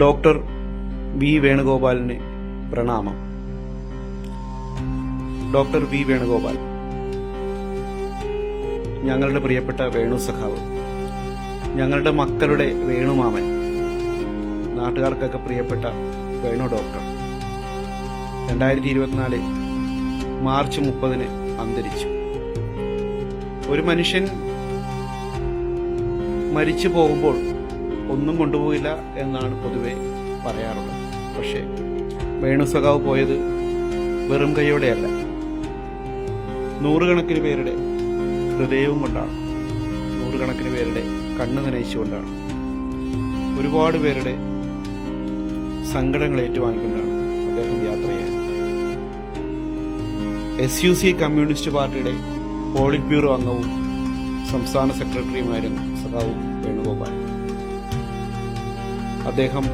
Doctor V വേണുഗോപാലിന് പ്രണാമം. Doctor V Venugopal, ഞങ്ങളുടെ പ്രിയപ്പെട്ട വേണു സഖാവ്, ഞങ്ങളുടെ മക്കളുടെ വേണുമാമൻ, നാട്ടുകാർക്കൊക്കെ പ്രിയപ്പെട്ട വേണു ഡോക്ടർ 2024 മാർച്ച് 30 അന്തരിച്ചു. ഒരു മനുഷ്യൻ മരിച്ചു പോകുമ്പോൾ ഒന്നും കൊണ്ടുപോയില്ല എന്നാണ് പൊതുവെ പറയാറുള്ളത്. പക്ഷേ വേണു സഖാവ് പോയത് വെറും കൈയോടെയല്ല, നൂറുകണക്കിന് പേരുടെ ഹൃദയവും കൊണ്ടാണ്, നൂറുകണക്കിന് പേരുടെ കണ്ണു നനയിച്ചുകൊണ്ടാണ്, ഒരുപാട് പേരുടെ സങ്കടങ്ങൾ ഏറ്റുവാങ്ങിക്കൊണ്ടാണ് അദ്ദേഹം യാത്ര ചെയ്യുന്നത്. SUC കമ്മ്യൂണിസ്റ്റ് പാർട്ടിയുടെ പോളിറ്റ് ബ്യൂറോ അംഗവും സംസ്ഥാന സെക്രട്ടറിയുമായിരുന്നു സഖാവ് വേണുഗോപാൽ. അദ്ദേഹം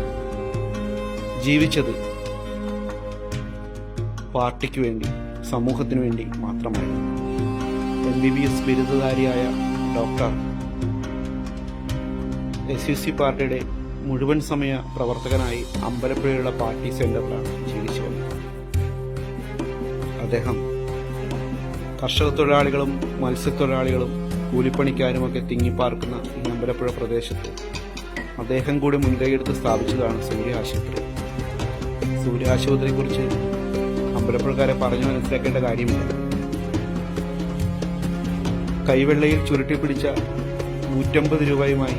ജീവിച്ചത് പാർട്ടിക്ക് വേണ്ടി, സമൂഹത്തിനു വേണ്ടി മാത്രമായിരുന്നു. MBBS ബിരുദധാരിയായ ഡോക്ടർ SUC പാർട്ടിയുടെ മുഴുവൻ സമയ പ്രവർത്തകനായി അമ്പലപ്പുഴയുള്ള പാർട്ടി സെന്ററിലാണ് ജീവിച്ചു വന്നത്. അദ്ദേഹം കർഷക തൊഴിലാളികളും മത്സ്യത്തൊഴിലാളികളും കൂലിപ്പണിക്കാരുമൊക്കെ തിങ്ങിപ്പാർക്കുന്ന ഈ അമ്പലപ്പുഴ പ്രദേശത്ത് അദ്ദേഹം കൂടി മുൻകൈയെടുത്ത് സ്ഥാപിച്ചതാണ് സൂര്യ ആശുപത്രി. സൂര്യ ആശുപത്രിയെക്കുറിച്ച് അമ്പലപ്പുഴക്കാരെ പറഞ്ഞു മനസ്സിലാക്കേണ്ട കാര്യമില്ല. കൈവെള്ളയിൽ ചുരുട്ടിപ്പിടിച്ച 150 രൂപയുമായി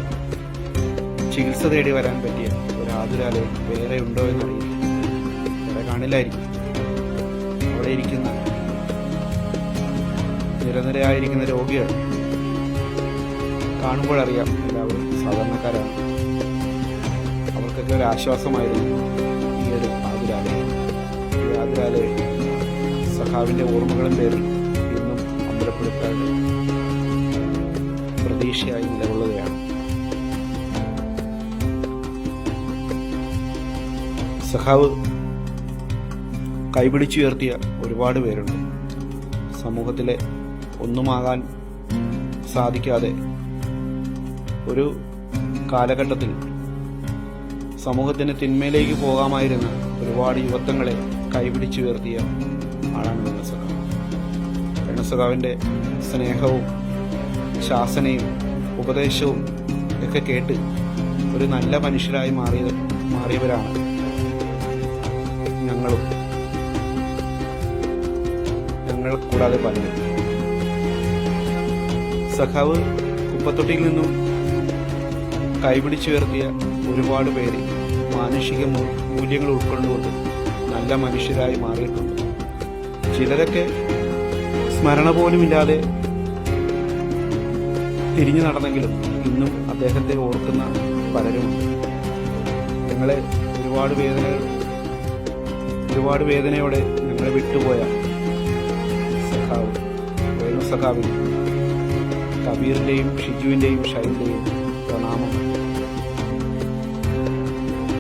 ചികിത്സ തേടി വരാൻ പറ്റിയ ഒരു ആതുരാലയം വേറെ ഉണ്ടോ എന്നറിയില്ല, വേറെ കാണില്ലായിരിക്കും. അവിടെ ഇരിക്കുന്ന നിരനിരയായിരിക്കുന്ന രോഗികൾ കാണുമ്പോഴറിയാം എല്ലാവരും സാധാരണക്കാരാണ്. അവർക്കൊക്കെ ഒരു ആശ്വാസമായിരുന്നു ഈ ഒരു ആതുരാലയം. ഈ ആതുരാലയം സഖാവിന്റെ ഓർമ്മകളും പേരിൽ ഇന്നും അമ്പലപ്പുഴക്കാരുടെ പ്രതീക്ഷയായി നിലകൊള്ളുകയാണ്. സഖാവ് കൈപിടിച്ചുയർത്തിയ ഒരുപാട് പേരുണ്ട്. സമൂഹത്തിലെ ഒന്നുമാകാൻ സാധിക്കാതെ ഒരു കാലഘട്ടത്തിൽ സമൂഹത്തിന് തിന്മയിലേക്ക് പോകാമായിരുന്ന ഒരുപാട് യുവത്വങ്ങളെ കൈപിടിച്ചുയർത്തിയ ആളാണ് വേണുസഖാവ്. വേണുസഖാവിൻ്റെ സ്നേഹവും ശാസനയും ഉപദേശവും ഒക്കെ കേട്ട് ഒരു നല്ല മനുഷ്യരായി മാറിയവരാണ് ഞങ്ങൾ കൂടാതെ പലരും. സഖാവ് കുപ്പത്തൊട്ടിയിൽ നിന്നും കൈപിടിച്ചുയർത്തിയ ഒരുപാട് പേര് മാനുഷിക മൂല്യങ്ങൾ ഉൾക്കൊണ്ടുകൊണ്ട് നല്ല മനുഷ്യരായി മാറിയിട്ടുണ്ട്. ചിലരൊക്കെ സ്മരണ പോലുമില്ലാതെ തിരിഞ്ഞു നടന്നെങ്കിലും ഇന്നും അദ്ദേഹത്തെ ഓർക്കുന്ന പലരുമുണ്ട്. ഞങ്ങളെ ഒരുപാട് വേദനയോടെ ഞങ്ങളെ വിട്ടുപോയ സഖാവ് വേണു സഖാവിന് കബീറിന്റെയും ഷിജുവിന്റെയും ഷൈന്റെയും പ്രണാമം.